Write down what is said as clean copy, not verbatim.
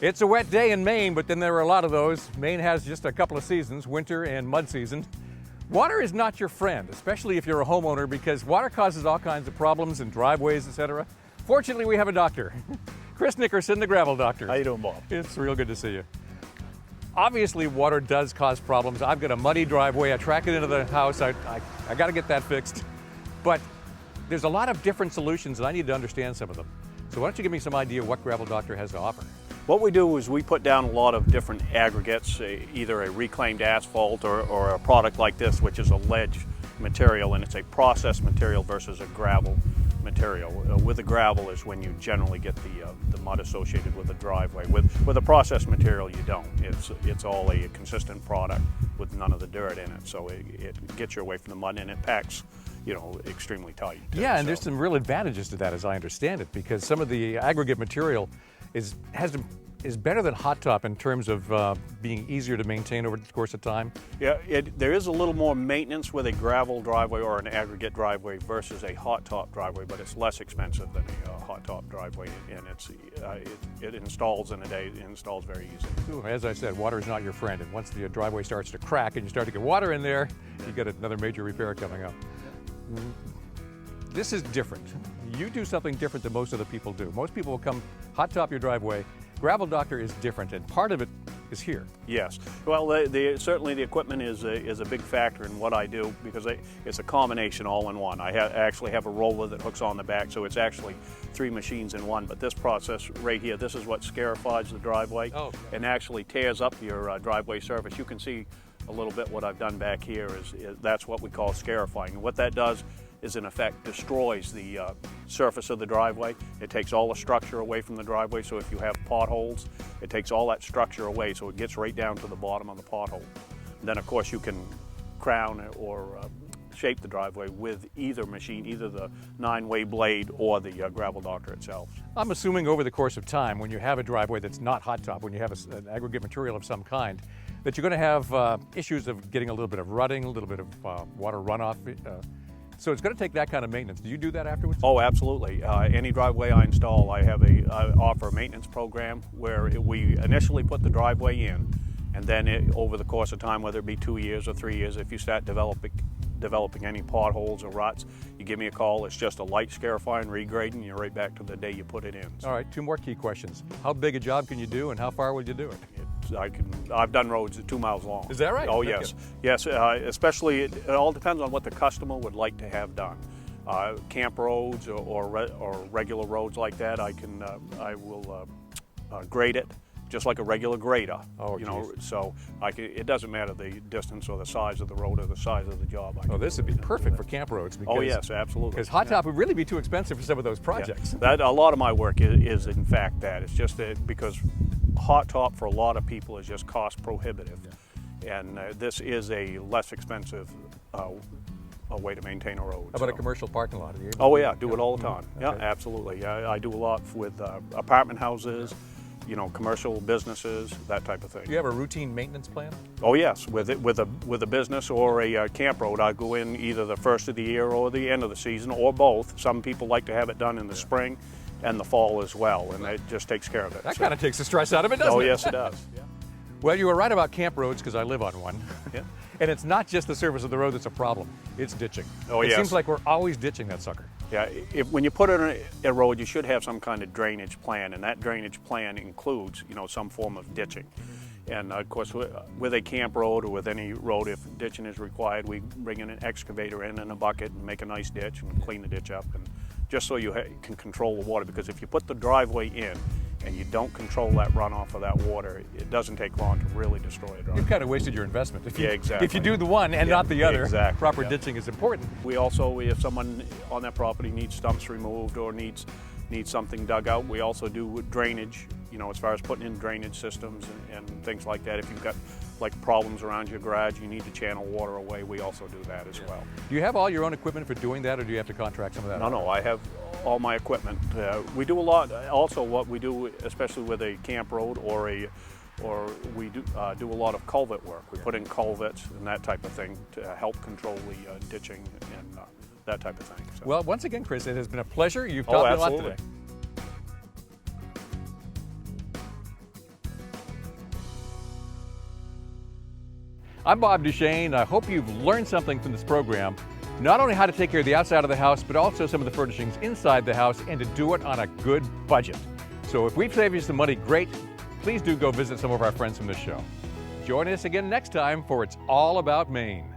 It's a wet day in Maine, but then there are a lot of those. Maine has just a couple of seasons, winter and mud season. Water is not your friend, especially if you're a homeowner, because water causes all kinds of problems in driveways, etc. Fortunately, we have a doctor. Chris Nickerson, the gravel doctor. How you doing, Bob? It's real good to see you. Obviously, water does cause problems. I've got a muddy driveway. I track it into the house. I got to get that fixed. But there's a lot of different solutions, and I need to understand some of them. So why don't you give me some idea of what Gravel Doctor has to offer? What we do is we put down a lot of different aggregates, either a reclaimed asphalt or a product like this, which is a ledge material, and it's a processed material versus a gravel material. With the gravel is when you generally get the mud associated with the driveway. With a processed material, you don't. It's all a consistent product with none of the dirt in it, so it gets you away from the mud, and it packs, you know, extremely tight. Yeah, and there's some real advantages to that, as I understand it, because some of the aggregate material is better than hot top in terms of being easier to maintain over the course of time. Yeah, there is a little more maintenance with a gravel driveway or an aggregate driveway versus a hot top driveway, but it's less expensive than a hot top driveway, and it installs in a day. It installs very easily. As I said, water is not your friend, and once the driveway starts to crack and you start to get water in there, you get another major repair coming up. This is different. You do something different than most other people do. Most people will come hot top your driveway. Gravel Doctor is different, and part of it is here. Yes. Well, certainly the equipment is a big factor in what I do, because it's a combination all in one. I actually have a roller that hooks on the back, so it's actually 3 machines in one. But this process right here, this is what scarifies the driveway and actually tears up your driveway surface. You can see a little bit what I've done back here is that's what we call scarifying. What that does is, in effect, destroys the surface of the driveway. It takes all the structure away from the driveway, so if you have potholes, it takes all that structure away, so it gets right down to the bottom of the pothole. And then, of course, you can crown or shape the driveway with either machine, either the 9-way blade or the Gravel Doctor itself. I'm assuming over the course of time, when you have a driveway that's not hot top, when you have an aggregate material of some kind, that you're going to have issues of getting a little bit of rutting, a little bit of water runoff. So it's going to take that kind of maintenance. Do you do that afterwards? Oh, absolutely. Any driveway I install, I offer a maintenance program where we initially put the driveway in, and then over the course of time, whether it be 2 years or 3 years, if you start developing any potholes or ruts, you give me a call. It's just a light scarifying, regrading, you're right back to the day you put it in. So. All right, 2 more key questions. How big a job can you do, and how far would you do it? I've done roads 2 miles long. Is that right? Oh, yes. Yes, especially, it all depends on what the customer would like to have done. Camp roads or regular roads like that, I will grade it just like a regular grader. Oh, you know, so it doesn't matter the distance or the size of the road or the size of the job. Oh, this would be perfect for camp roads. Because, oh, yes, absolutely. Because hot top would really be too expensive for some of those projects. Yeah. A lot of my work is in fact that. It's just that because hot top for a lot of people is just cost prohibitive. Yeah. And this is a less expensive a way to maintain a road. How about a commercial parking lot? Oh yeah, do it all the time. Okay. Yeah, absolutely. I do a lot with apartment houses, you know, commercial businesses, that type of thing. Do you have a routine maintenance plan? Oh yes, with a business or a camp road, I go in either the first of the year or the end of the season, or both. Some people like to have it done in the spring and the fall as well, and it just takes care of it. That kind of takes the stress out of it, doesn't it? Oh yes, it does. Yeah. Well, you were right about camp roads, because I live on one. Yeah. And it's not just the surface of the road that's a problem, it's ditching. Oh, It yes. seems like we're always ditching that sucker. Yeah, when you put it on a road, you should have some kind of drainage plan, and that drainage plan includes, you know, some form of ditching. And of course, with a camp road or with any road, if ditching is required, we bring in an excavator in and a bucket and make a nice ditch and clean the ditch up, and just so you can control the water. Because if you put the driveway in and you don't control that runoff of that water, it doesn't take long to really destroy a driveway. You've kind of wasted your investment. Yeah, exactly. If you do the one and not the other, exactly. proper ditching is important. We also, if someone on that property needs stumps removed or needs something dug out, we also do drainage, you know, as far as putting in drainage systems and things like that. If you've got like problems around your garage, you need to channel water away, we also do that as well. Do you have all your own equipment for doing that, or do you have to contract some of that out? No, I have all my equipment. We do a lot. Also, what we do, especially with a camp road or we do a lot of culvert work. We put in culverts and that type of thing to help control the ditching and that type of thing. So. Well, once again, Chris, it has been a pleasure. You've taught me a lot today. I'm Bob Duchesne. I hope you've learned something from this program. Not only how to take care of the outside of the house, but also some of the furnishings inside the house, and to do it on a good budget. So if we've saved you some money, great. Please do go visit some of our friends from this show. Join us again next time for It's All About Maine.